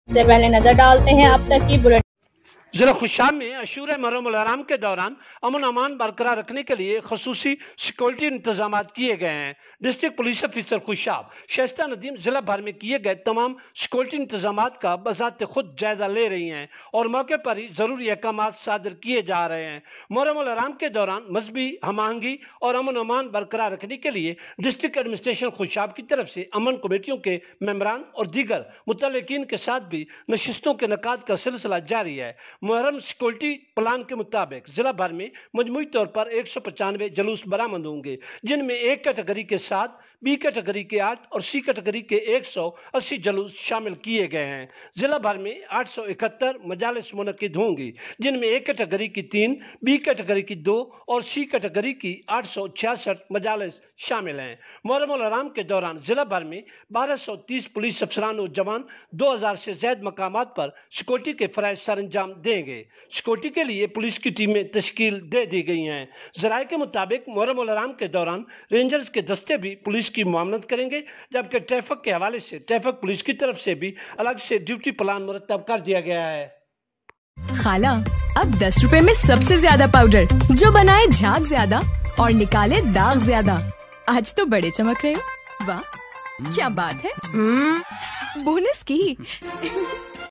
से पहले नजर डालते हैं अब तक की बुलेटिन। जिला खुशाब में अशूर मुहर्रम आराम के दौरान अमन अमान बरकरार रखने के लिए खसूसी सिक्योरिटी इंतजाम किए गए हैं। District police officer Khushab Shaista Nadeem जिला भर में किए गए तमाम सिक्योरिटी इंतजाम का बजाते खुद जायजा ले रही हैं और मौके पर ही जरूरी अहकाम सादर किए जा रहे हैं। मुहर्रम आराम के दौरान मजहबी हमआहंगी और अमन अमान बरकरार रखने के लिए डिस्ट्रिक्ट एडमिनिस्ट्रेशन खुशाब की तरफ से अमन कमेटियों के मेंबरान और दीगर मुतल्लिकीन के साथ भी नशिस्तों के इनेकाद का सिलसिला जारी है। मुहर्रम सिक्योरिटी प्लान के मुताबिक जिला भर में मजमूई तौर पर 195 जुलूस बरामद होंगे, जिनमें ए कैटेगरी के 7, बी कैटेगरी के 8 और सी कैटेगरी के 180 जुलूस शामिल किए गए हैं। जिला भर में 871 मजालिस मुनक्किद होंगी, जिनमें ए कैटेगरी की 3, बी कैटेगरी की 2 और सी कैटेगरी की 866 मजालिस शामिल हैं। मुहर्रम आराम के दौरान जिला भर में 1230 पुलिस अफसरान और जवान 2000 से ज्यादा मकामात पर सिक्योरिटी के फराइज सर अंजाम देंगे। सिक्योरिटी के लिए पुलिस की टीमें तश्कील दे दी गई हैं। जराये के मुताबिक मुहर्रम आराम के दौरान रेंजर्स के दस्ते भी पुलिस की मुआवनत करेंगे, जबकि ट्रैफिक के हवाले से ट्रैफिक पुलिस की तरफ से भी अलग से ड्यूटी प्लान मुरतब कर दिया गया है। खाला, अब 10 रुपए में सबसे ज्यादा पाउडर जो बनाए झाग ज्यादा और निकाले दाग ज्यादा। आज तो बड़े चमक रहे हो। वाह, क्या बात है। बोनस की